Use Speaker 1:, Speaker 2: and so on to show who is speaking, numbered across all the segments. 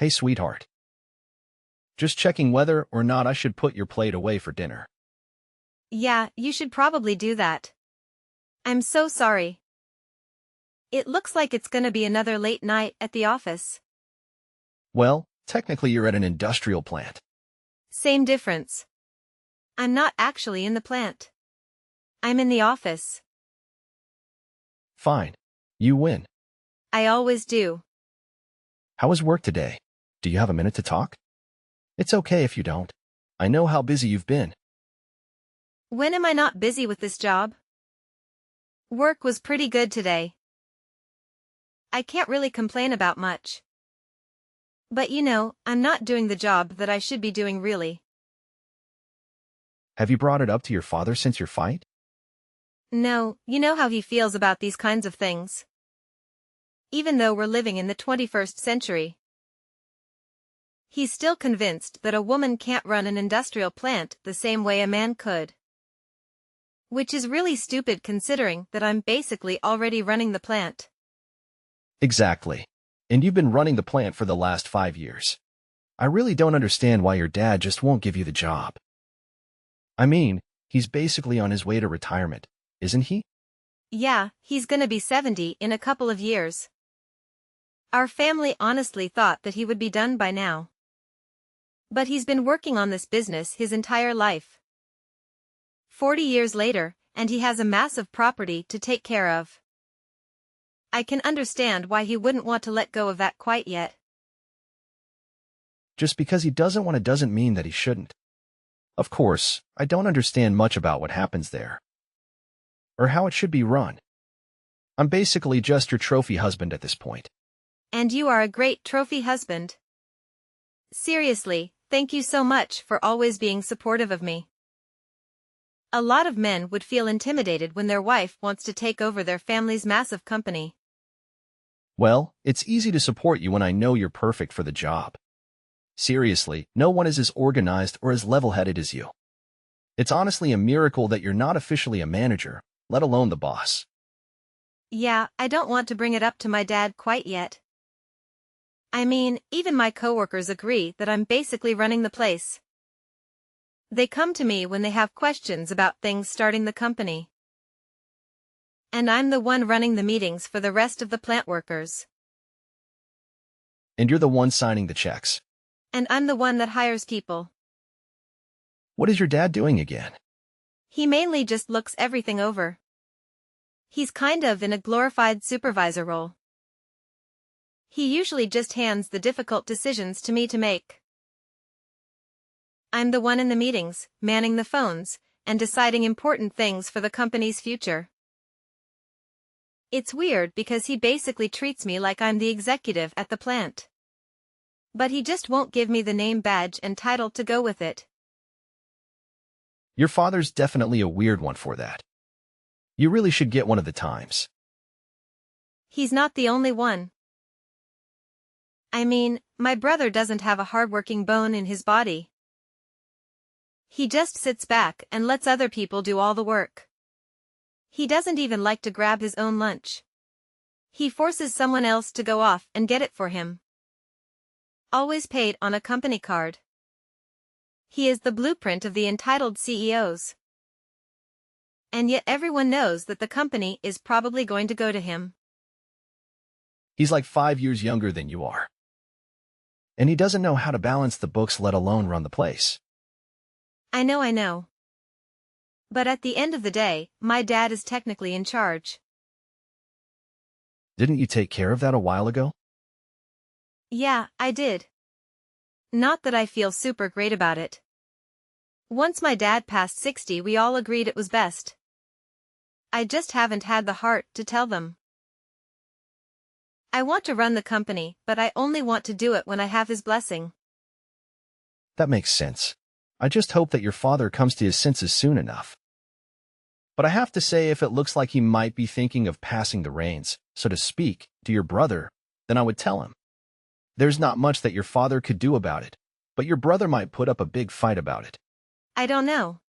Speaker 1: Hey, sweetheart. Just checking whether or not I should put your plate away for dinner.
Speaker 2: Yeah, you should probably do that. I'm so sorry. It looks like it's gonna be another late night at the office.
Speaker 1: Well, technically you're at an industrial plant.
Speaker 2: Same difference. I'm not actually in the plant. I'm in the office.
Speaker 1: Fine. You win.
Speaker 2: I always do.
Speaker 1: How was work today? Do you have a minute to talk? It's okay if you don't. I know how busy you've been.
Speaker 2: When am I not busy with this job? Work was pretty good today. I can't really complain about much. But I'm not doing the job that I should be doing really.
Speaker 1: Have you brought it up to your father since your fight?
Speaker 2: No, you know how he feels about these kinds of things. Even though we're living in the 21st century. He's still convinced that a woman can't run an industrial plant the same way a man could. Which is really stupid considering that I'm basically already running the plant.
Speaker 1: Exactly. And you've been running the plant for the last 5 years. I really don't understand why your dad just won't give you the job. I mean, he's basically on his way to retirement, isn't he?
Speaker 2: Yeah, he's gonna be 70 in a couple of years. Our family honestly thought that he would be done by now. But he's been working on this business his entire life. 40 years later, and he has a massive property to take care of. I can understand why he wouldn't want to let go of that quite yet.
Speaker 1: Just because he doesn't want to doesn't mean that he shouldn't. Of course, I don't understand much about what happens there. Or how it should be run. I'm basically just your trophy husband at this point.
Speaker 2: And you are a great trophy husband. Seriously, thank you so much for always being supportive of me. A lot of men would feel intimidated when their wife wants to take over their family's massive company.
Speaker 1: Well, it's easy to support you when I know you're perfect for the job. Seriously, no one is as organized or as level-headed as you. It's honestly a miracle that you're not officially a manager, let alone the boss.
Speaker 2: Yeah, I don't want to bring it up to my dad quite yet. I mean, even my coworkers agree that I'm basically running the place. They come to me when they have questions about things starting the company. And I'm the one running the meetings for the rest of the plant workers.
Speaker 1: And you're the one signing the checks.
Speaker 2: And I'm the one that hires people.
Speaker 1: What is your dad doing again?
Speaker 2: He mainly just looks everything over. He's kind of in a glorified supervisor role. He usually just hands the difficult decisions to me to make. I'm the one in the meetings, manning the phones, and deciding important things for the company's future. It's weird because he basically treats me like I'm the executive at the plant. But he just won't give me the name badge and title to go with it.
Speaker 1: Your father's definitely a weird one for that. You really should get one of the times.
Speaker 2: He's not the only one. I mean, my brother doesn't have a hardworking bone in his body. He just sits back and lets other people do all the work. He doesn't even like to grab his own lunch. He forces someone else to go off and get it for him. Always paid on a company card. He is the blueprint of the entitled CEOs. And yet everyone knows that the company is probably going to go to him.
Speaker 1: He's like 5 years younger than you are. And he doesn't know how to balance the books, let alone run the place.
Speaker 2: I know. But at the end of the day, my dad is technically in charge.
Speaker 1: Didn't you take care of that a while ago?
Speaker 2: Yeah, I did. Not that I feel super great about it. Once my dad passed 60, we all agreed it was best. I just haven't had the heart to tell them. I want to run the company, but I only want to do it when I have his blessing.
Speaker 1: That makes sense. I just hope that your father comes to his senses soon enough. But I have to say, if it looks like he might be thinking of passing the reins, so to speak, to your brother, then I would tell him. There's not much that your father could do about it, but your brother might put up a big fight about it.
Speaker 2: I don't know.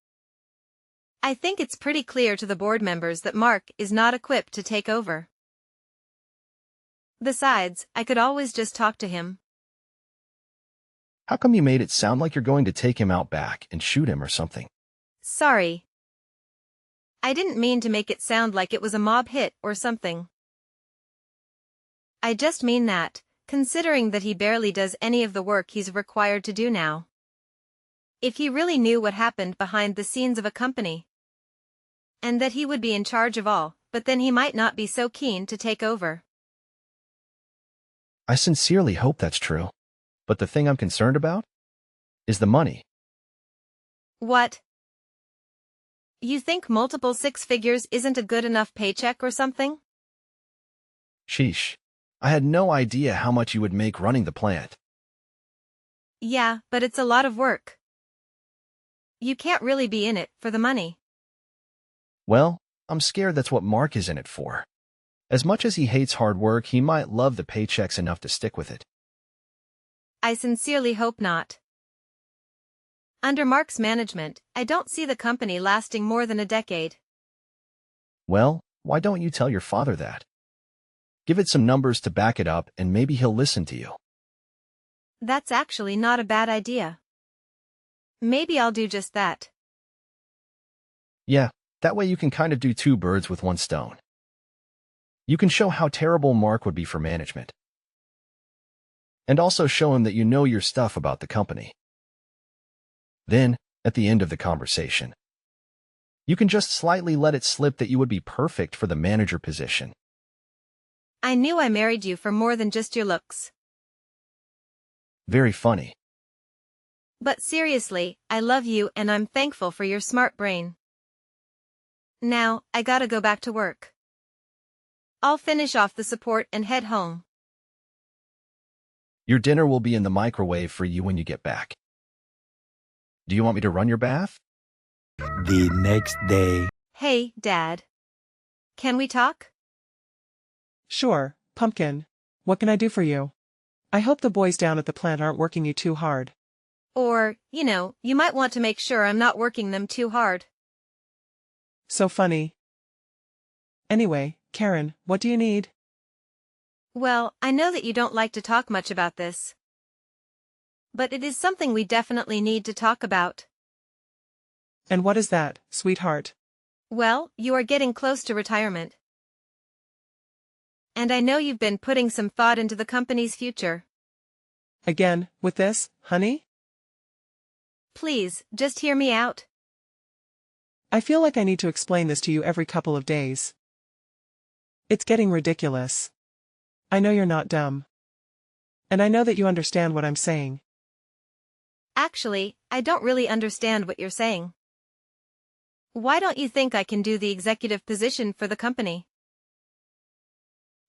Speaker 2: I think it's pretty clear to the board members that Mark is not equipped to take over. Besides, I could always just talk to him.
Speaker 1: How come you made it sound like you're going to take him out back and shoot him or something?
Speaker 2: Sorry. I didn't mean to make it sound like it was a mob hit or something. I just mean that, considering that he barely does any of the work he's required to do now. If he really knew what happened behind the scenes of a company, and that he would be in charge of all, but then he might not be so keen to take over.
Speaker 1: I sincerely hope that's true. But the thing I'm concerned about is the money.
Speaker 2: What? You think multiple six figures isn't a good enough paycheck or something?
Speaker 1: Sheesh. I had no idea how much you would make running the plant.
Speaker 2: Yeah, but it's a lot of work. You can't really be in it for the money.
Speaker 1: Well, I'm scared that's what Mark is in it for. As much as he hates hard work, he might love the paychecks enough to stick with it.
Speaker 2: I sincerely hope not. Under Mark's management, I don't see the company lasting more than a decade.
Speaker 1: Well, why don't you tell your father that? Give it some numbers to back it up and maybe he'll listen to you.
Speaker 2: That's actually not a bad idea. Maybe I'll do just that.
Speaker 1: Yeah, that way you can kind of do two birds with one stone. You can show how terrible Mark would be for management. And also show him that you know your stuff about the company. Then, at the end of the conversation, you can just slightly let it slip that you would be perfect for the manager position.
Speaker 2: I knew I married you for more than just your looks.
Speaker 1: Very funny.
Speaker 2: But seriously, I love you and I'm thankful for your smart brain. Now, I gotta go back to work. I'll finish off the support and head home.
Speaker 1: Your dinner will be in the microwave for you when you get back. Do you want me to run your bath?
Speaker 3: The next day.
Speaker 2: Hey, Dad. Can we talk?
Speaker 4: Sure, Pumpkin. What can I do for you? I hope the boys down at the plant aren't working you too hard.
Speaker 2: Or, you might want to make sure I'm not working them too hard.
Speaker 4: So funny. Anyway, Karen, what do you need?
Speaker 2: Well, I know that you don't like to talk much about this. But it is something we definitely need to talk about.
Speaker 4: And what is that, sweetheart?
Speaker 2: Well, you are getting close to retirement. And I know you've been putting some thought into the company's future.
Speaker 4: Again, with this, honey?
Speaker 2: Please, just hear me out.
Speaker 4: I feel like I need to explain this to you every couple of days. It's getting ridiculous. I know you're not dumb. And I know that you understand what I'm saying.
Speaker 2: Actually, I don't really understand what you're saying. Why don't you think I can do the executive position for the company?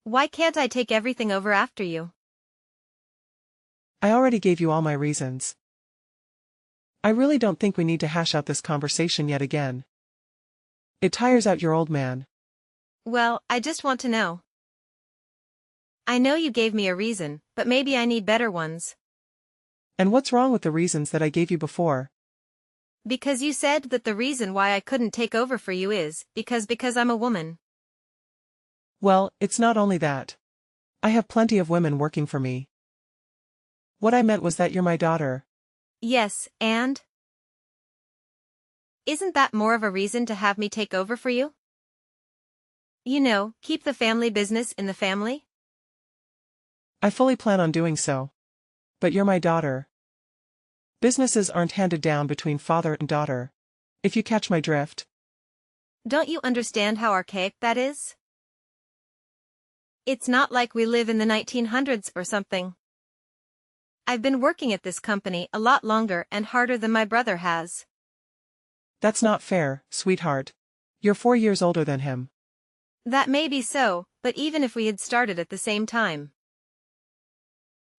Speaker 2: Why can't I take everything over after you?
Speaker 4: I already gave you all my reasons. I really don't think we need to hash out this conversation yet again. It tires out your old man.
Speaker 2: Well, I just want to know. I know you gave me a reason, but maybe I need better ones.
Speaker 4: And what's wrong with the reasons that I gave you before?
Speaker 2: Because you said that the reason why I couldn't take over for you is because I'm a woman.
Speaker 4: Well, it's not only that. I have plenty of women working for me. What I meant was that you're my daughter.
Speaker 2: Yes, and? Isn't that more of a reason to have me take over for you? Keep the family business in the family?
Speaker 4: I fully plan on doing so. But you're my daughter. Businesses aren't handed down between father and daughter. If you catch my drift.
Speaker 2: Don't you understand how archaic that is? It's not like we live in the 1900s or something. I've been working at this company a lot longer and harder than my brother has.
Speaker 4: That's not fair, sweetheart. You're 4 years older than him.
Speaker 2: That may be so, but even if we had started at the same time,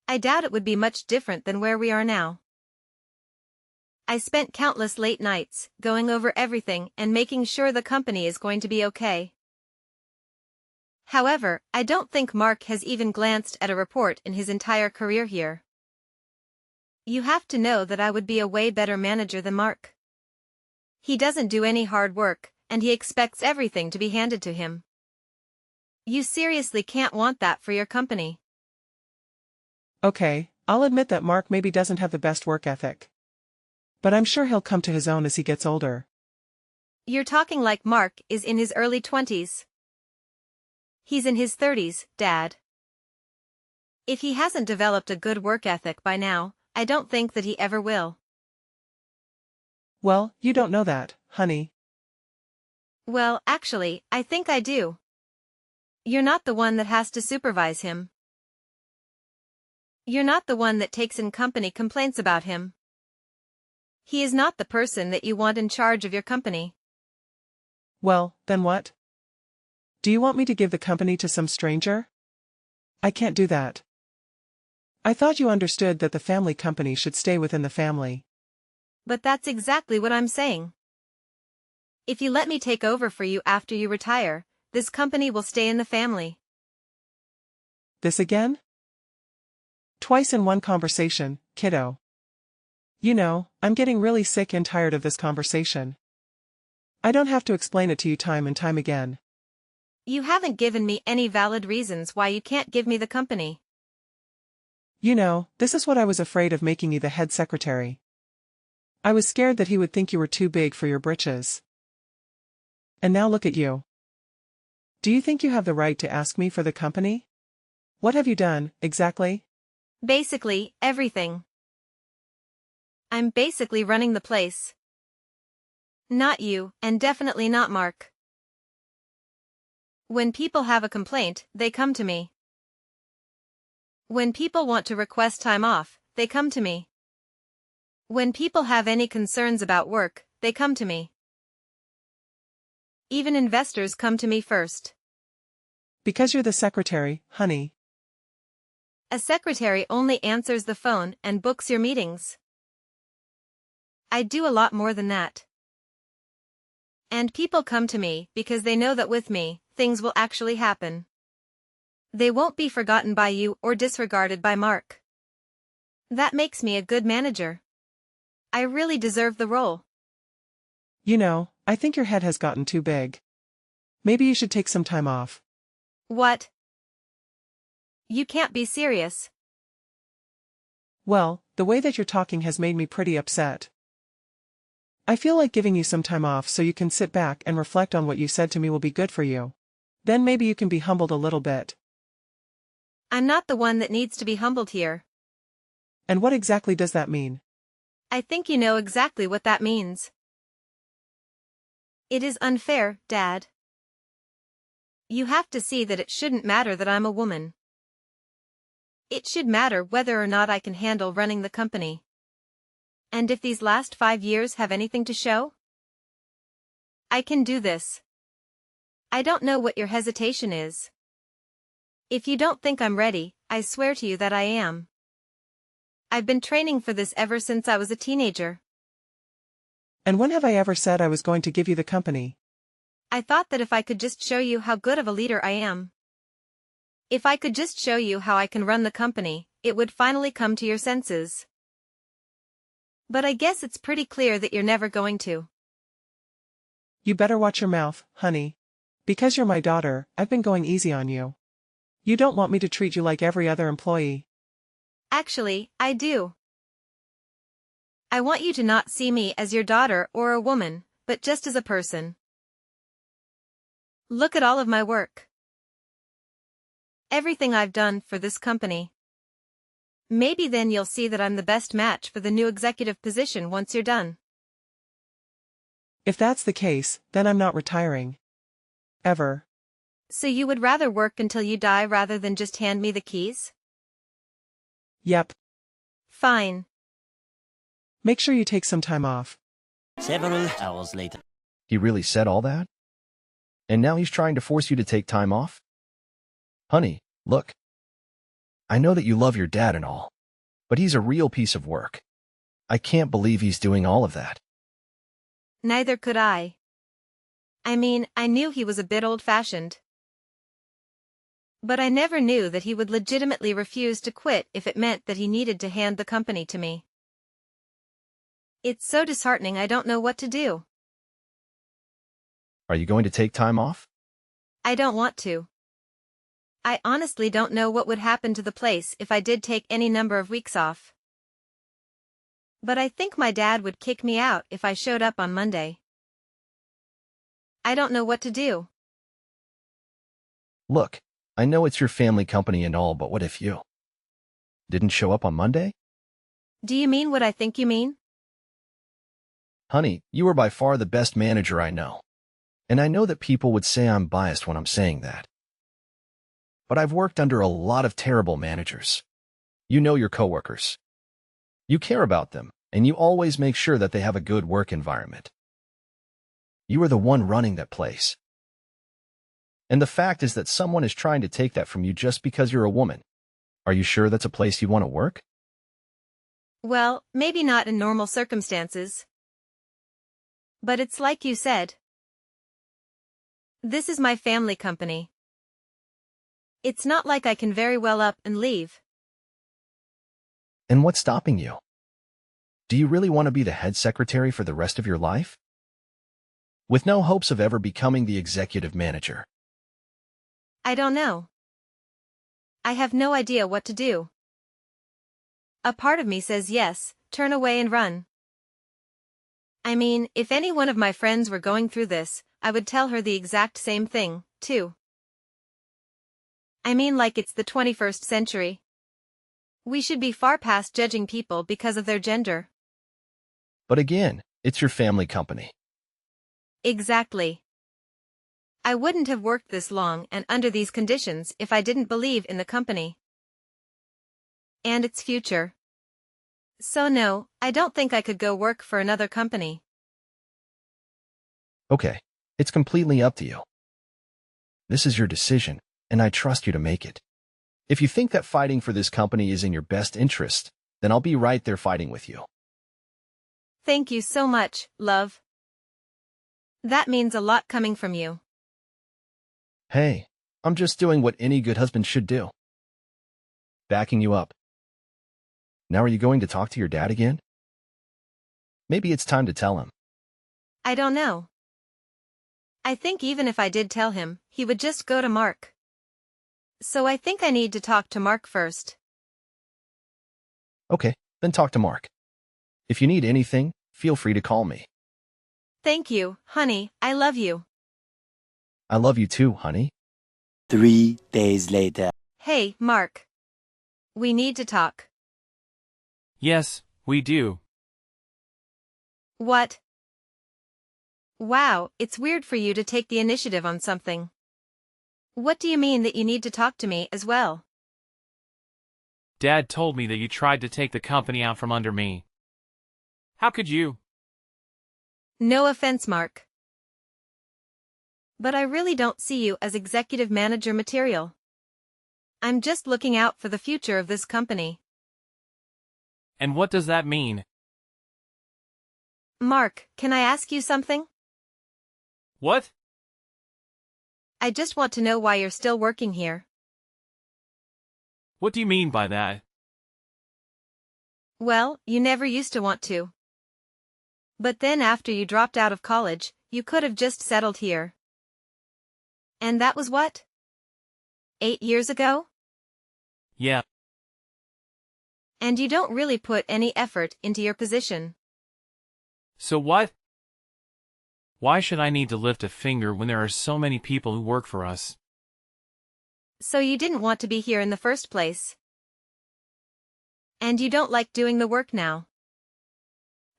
Speaker 2: I doubt it would be much different than where we are now. I spent countless late nights, going over everything and making sure the company is going to be okay. However, I don't think Mark has even glanced at a report in his entire career here. You have to know that I would be a way better manager than Mark. He doesn't do any hard work, and he expects everything to be handed to him. You seriously can't want that for your company.
Speaker 4: Okay, I'll admit that Mark maybe doesn't have the best work ethic. But I'm sure he'll come to his own as he gets older.
Speaker 2: You're talking like Mark is in his early 20s. He's in his 30s, Dad. If he hasn't developed a good work ethic by now, I don't think that he ever will.
Speaker 4: Well, you don't know that, honey.
Speaker 2: Well, actually, I think I do. You're not the one that has to supervise him. You're not the one that takes in company complaints about him. He is not the person that you want in charge of your company.
Speaker 4: Well, then what? Do you want me to give the company to some stranger? I can't do that. I thought you understood that the family company should stay within the family.
Speaker 2: But that's exactly what I'm saying. If you let me take over for you after you retire, this company will stay in the family.
Speaker 4: This again? Twice in one conversation, kiddo. You know, I'm getting really sick and tired of this conversation. I don't have to explain it to you time and time again.
Speaker 2: You haven't given me any valid reasons why you can't give me the company.
Speaker 4: You know, this is what I was afraid of making you the head secretary. I was scared that he would think you were too big for your britches. And now look at you. Do you think you have the right to ask me for the company? What have you done, exactly?
Speaker 2: Basically, everything. I'm basically running the place. Not you, and definitely not Mark. When people have a complaint, they come to me. When people want to request time off, they come to me. When people have any concerns about work, they come to me. Even investors come to me first.
Speaker 4: Because you're the secretary, honey.
Speaker 2: A secretary only answers the phone and books your meetings. I do a lot more than that. And people come to me because they know that with me, things will actually happen. They won't be forgotten by you or disregarded by Mark. That makes me a good manager. I really deserve the role.
Speaker 4: You know, I think your head has gotten too big. Maybe you should take some time off.
Speaker 2: What? You can't be serious.
Speaker 4: Well, the way that you're talking has made me pretty upset. I feel like giving you some time off so you can sit back and reflect on what you said to me will be good for you. Then maybe you can be humbled a little bit.
Speaker 2: I'm not the one that needs to be humbled here.
Speaker 4: And what exactly does that mean?
Speaker 2: I think you know exactly what that means. It is unfair, Dad. You have to see that it shouldn't matter that I'm a woman. It should matter whether or not I can handle running the company. And if these last 5 years have anything to show, I can do this. I don't know what your hesitation is. If you don't think I'm ready, I swear to you that I am. I've been training for this ever since I was a teenager.
Speaker 4: And when have I ever said I was going to give you the company?
Speaker 2: I thought that if I could just show you how good of a leader I am, if I could just show you how I can run the company, it would finally come to your senses. But I guess it's pretty clear that you're never going to.
Speaker 4: You better watch your mouth, honey. Because you're my daughter, I've been going easy on you. You don't want me to treat you like every other employee.
Speaker 2: Actually, I do. I want you to not see me as your daughter or a woman, but just as a person. Look at all of my work. Everything I've done for this company. Maybe then you'll see that I'm the best match for the new executive position once you're done.
Speaker 4: If that's the case, then I'm not retiring. Ever.
Speaker 2: So you would rather work until you die rather than just hand me the keys?
Speaker 4: Yep.
Speaker 2: Fine.
Speaker 4: Make sure you take some time off.
Speaker 3: Several hours later.
Speaker 1: He really said all that? And now he's trying to force you to take time off? Honey, look. I know that you love your dad and all, but he's a real piece of work. I can't believe he's doing all of that.
Speaker 2: Neither could I. I mean, I knew he was a bit old-fashioned. But I never knew that he would legitimately refuse to quit if it meant that he needed to hand the company to me. It's so disheartening I don't know what to do.
Speaker 1: Are you going to take time off?
Speaker 2: I don't want to. I honestly don't know what would happen to the place if I did take any number of weeks off. But I think my dad would kick me out if I showed up on Monday. I don't know what to do.
Speaker 1: Look, I know it's your family company and all, but what if you didn't show up on Monday?
Speaker 2: Do you mean what I think you mean?
Speaker 1: Honey, you are by far the best manager I know. And I know that people would say I'm biased when I'm saying that. But I've worked under a lot of terrible managers. You know your coworkers. You care about them, and you always make sure that they have a good work environment. You are the one running that place. And the fact is that someone is trying to take that from you just because you're a woman. Are you sure that's a place you want to work?
Speaker 2: Well, maybe not in normal circumstances. But it's like you said. This is my family company. It's not like I can very well up and leave.
Speaker 1: And what's stopping you? Do you really want to be the head secretary for the rest of your life? With no hopes of ever becoming the executive manager?
Speaker 2: I don't know. I have no idea what to do. A part of me says yes, turn away and run. I mean, if any one of my friends were going through this, I would tell her the exact same thing, too. I mean, like it's the 21st century. We should be far past judging people because of their gender.
Speaker 1: But again, it's your family company.
Speaker 2: Exactly. I wouldn't have worked this long and under these conditions if I didn't believe in the company and its future. So no, I don't think I could go work for another company.
Speaker 1: Okay, it's completely up to you. This is your decision, and I trust you to make it. If you think that fighting for this company is in your best interest, then I'll be right there fighting with you.
Speaker 2: Thank you so much, love. That means a lot coming from you.
Speaker 1: Hey, I'm just doing what any good husband should do. Backing you up. Now are you going to talk to your dad again? Maybe it's time to tell him.
Speaker 2: I don't know. I think even if I did tell him, he would just go to Mark. So I think I need to talk to Mark first.
Speaker 1: Okay, then talk to Mark. If you need anything, feel free to call me.
Speaker 2: Thank you, honey, I love you.
Speaker 1: I love you too, honey.
Speaker 3: 3 days later.
Speaker 2: Hey, Mark. We need to talk.
Speaker 5: Yes, we do.
Speaker 2: What? Wow, it's weird for you to take the initiative on something. What do you mean that you need to talk to me as well?
Speaker 5: Dad told me that you tried to take the company out from under me. How could you?
Speaker 2: No offense, Mark. But I really don't see you as executive manager material. I'm just looking out for the future of this company.
Speaker 5: And what does that mean?
Speaker 2: Mark, can I ask you something?
Speaker 5: What?
Speaker 2: I just want to know why you're still working here.
Speaker 5: What do you mean by that?
Speaker 2: Well, you never used to want to. But then after you dropped out of college, you could have just settled here. And that was what? 8 years ago?
Speaker 5: Yeah.
Speaker 2: And you don't really put any effort into your position.
Speaker 5: So what? Why should I need to lift a finger when there are so many people who work for us?
Speaker 2: So you didn't want to be here in the first place. And you don't like doing the work now.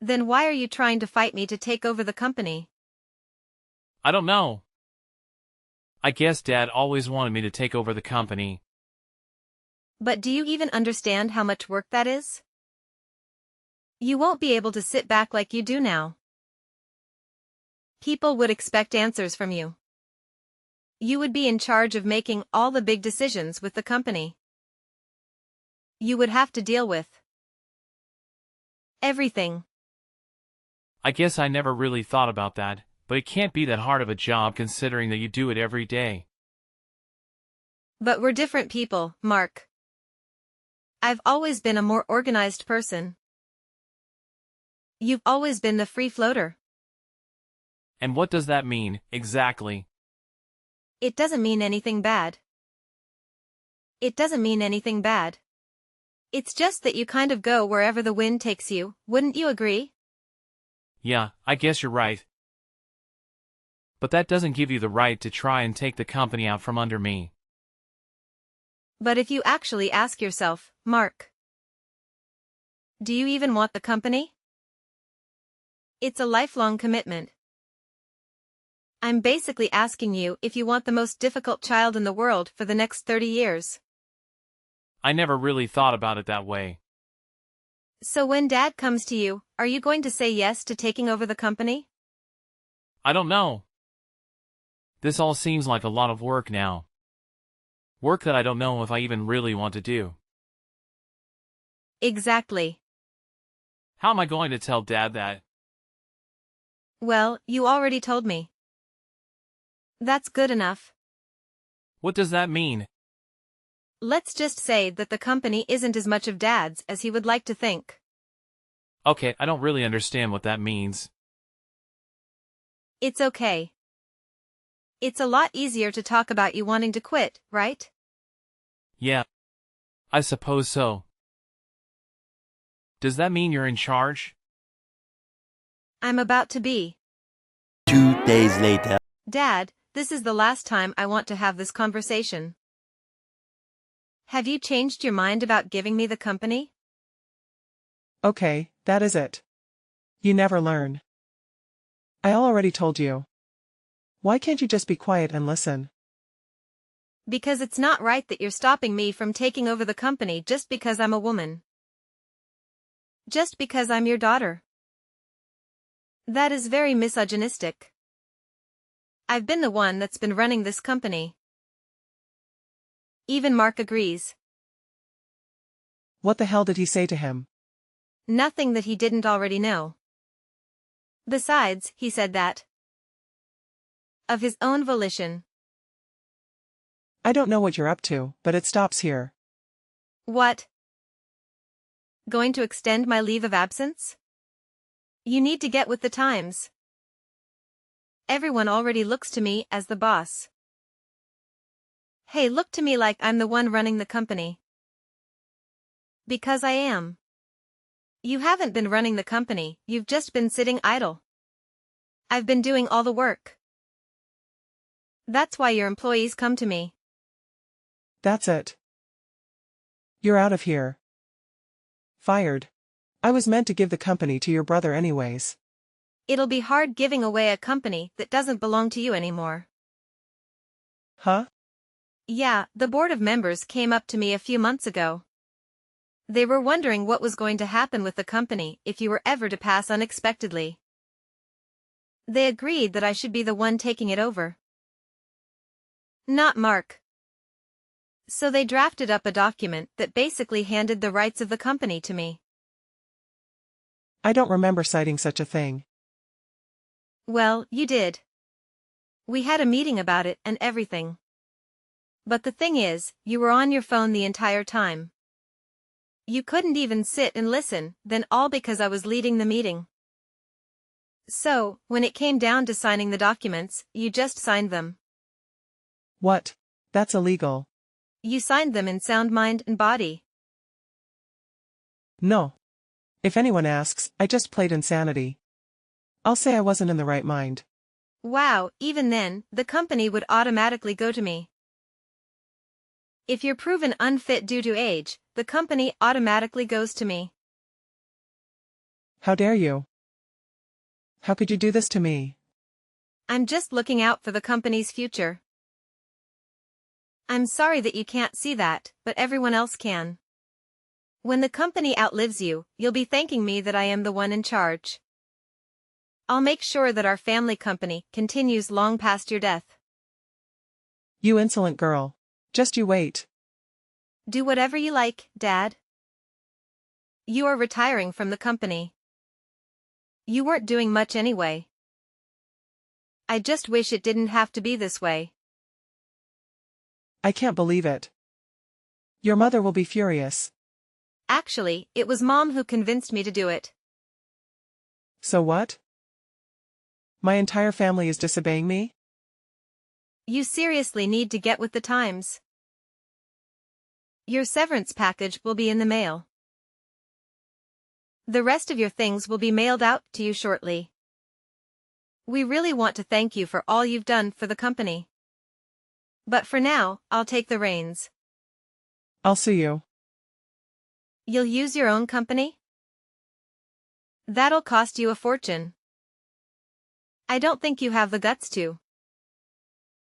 Speaker 2: Then why are you trying to fight me to take over the company?
Speaker 5: I don't know. I guess Dad always wanted me to take over the company.
Speaker 2: But do you even understand how much work that is? You won't be able to sit back like you do now. People would expect answers from you. You would be in charge of making all the big decisions with the company. You would have to deal with everything.
Speaker 5: I guess I never really thought about that, but it can't be that hard of a job considering that you do it every day.
Speaker 2: But we're different people, Mark. I've always been a more organized person. You've always been the free floater.
Speaker 5: And what does that mean, exactly?
Speaker 2: It doesn't mean anything bad. It doesn't mean anything bad. It's just that you kind of go wherever the wind takes you, wouldn't you agree?
Speaker 5: Yeah, I guess you're right. But that doesn't give you the right to try and take the company out from under me.
Speaker 2: But if you actually ask yourself, Mark, do you even want the company? It's a lifelong commitment. I'm basically asking you if you want the most difficult child in the world for the next 30 years.
Speaker 5: I never really thought about it that way.
Speaker 2: So when Dad comes to you, are you going to say yes to taking over the company?
Speaker 5: I don't know. This all seems like a lot of work now. Work that I don't know if I even really want to do.
Speaker 2: Exactly.
Speaker 5: How am I going to tell Dad that?
Speaker 2: Well, you already told me. That's good enough.
Speaker 5: What does that mean?
Speaker 2: Let's just say that the company isn't as much of Dad's as he would like to think.
Speaker 5: Okay, I don't really understand what that means.
Speaker 2: It's okay. It's a lot easier to talk about you wanting to quit, right?
Speaker 5: Yeah. I suppose so. Does that mean you're in charge?
Speaker 2: I'm about to be.
Speaker 3: 2 days later.
Speaker 2: Dad, this is the last time I want to have this conversation. Have you changed your mind about giving me the company?
Speaker 4: Okay, that is it. You never learn. I already told you. Why can't you just be quiet and listen?
Speaker 2: Because it's not right that you're stopping me from taking over the company just because I'm a woman. Just because I'm your daughter. That is very misogynistic. I've been the one that's been running this company. Even Mark agrees.
Speaker 4: What the hell did he say to him?
Speaker 2: Nothing that he didn't already know. Besides, he said that. Of his own volition.
Speaker 4: I don't know what you're up to, but it stops here.
Speaker 2: What? Going to extend my leave of absence? You need to get with the times. Everyone already looks to me as the boss. Hey, look to me like I'm the one running the company. Because I am. You haven't been running the company, you've just been sitting idle. I've been doing all the work. That's why your employees come to me.
Speaker 4: That's it. You're out of here. Fired. I was meant to give the company to your brother anyways.
Speaker 2: It'll be hard giving away a company that doesn't belong to you anymore.
Speaker 4: Huh?
Speaker 2: Yeah, the board of members came up to me a few months ago. They were wondering what was going to happen with the company if you were ever to pass unexpectedly. They agreed that I should be the one taking it over. Not Mark. So they drafted up a document that basically handed the rights of the company to me.
Speaker 4: I don't remember citing such a thing.
Speaker 2: Well, you did. We had a meeting about it and everything. But the thing is, you were on your phone the entire time. You couldn't even sit and listen, then all because I was leading the meeting. So, when it came down to signing the documents, you just signed them.
Speaker 4: What? That's illegal.
Speaker 2: You signed them in sound mind and body.
Speaker 4: No. If anyone asks, I just played insanity. I'll say I wasn't in the right mind.
Speaker 2: Wow, even then, the company would automatically go to me. If you're proven unfit due to age, the company automatically goes to me.
Speaker 4: How dare you? How could you do this to me?
Speaker 2: I'm just looking out for the company's future. I'm sorry that you can't see that, but everyone else can. When the company outlives you, you'll be thanking me that I am the one in charge. I'll make sure that our family company continues long past your death.
Speaker 4: You insolent girl. Just you wait.
Speaker 2: Do whatever you like, Dad. You are retiring from the company. You weren't doing much anyway. I just wish it didn't have to be this way.
Speaker 4: I can't believe it. Your mother will be furious.
Speaker 2: Actually, it was Mom who convinced me to do it.
Speaker 4: So what? My entire family is disobeying me?
Speaker 2: You seriously need to get with the times. Your severance package will be in the mail. The rest of your things will be mailed out to you shortly. We really want to thank you for all you've done for the company. But for now, I'll take the reins.
Speaker 4: I'll see you.
Speaker 2: You'll use your own company? That'll cost you a fortune. I don't think you have the guts to.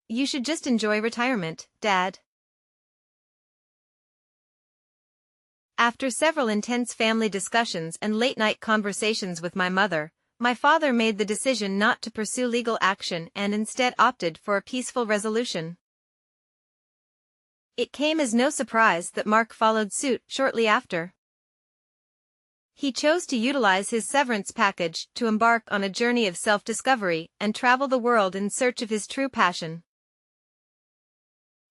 Speaker 2: You should just enjoy retirement, Dad. After several intense family discussions and late-night conversations with my mother, my father made the decision not to pursue legal action and instead opted for a peaceful resolution. It came as no surprise that Mark followed suit shortly after. He chose to utilize his severance package to embark on a journey of self-discovery and travel the world in search of his true passion.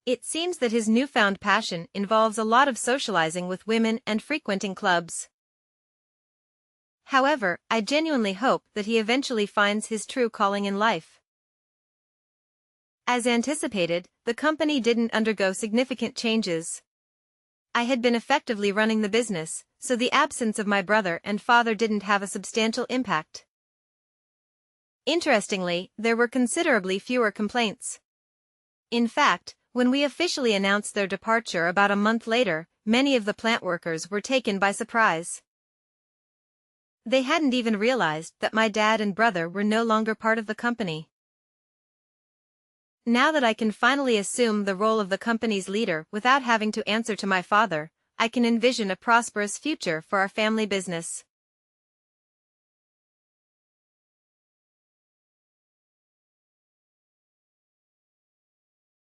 Speaker 2: It seems that his newfound passion involves a lot of socializing with women and frequenting clubs. However, I genuinely hope that he eventually finds his true calling in life. As anticipated, the company didn't undergo significant changes. I had been effectively running the business, so the absence of my brother and father didn't have a substantial impact. Interestingly, there were considerably fewer complaints. In fact, when we officially announced their departure about a month later, many of the plant workers were taken by surprise. They hadn't even realized that my dad and brother were no longer part of the company. Now that I can finally assume the role of the company's leader without having to answer to my father, I can envision a prosperous future for our family business.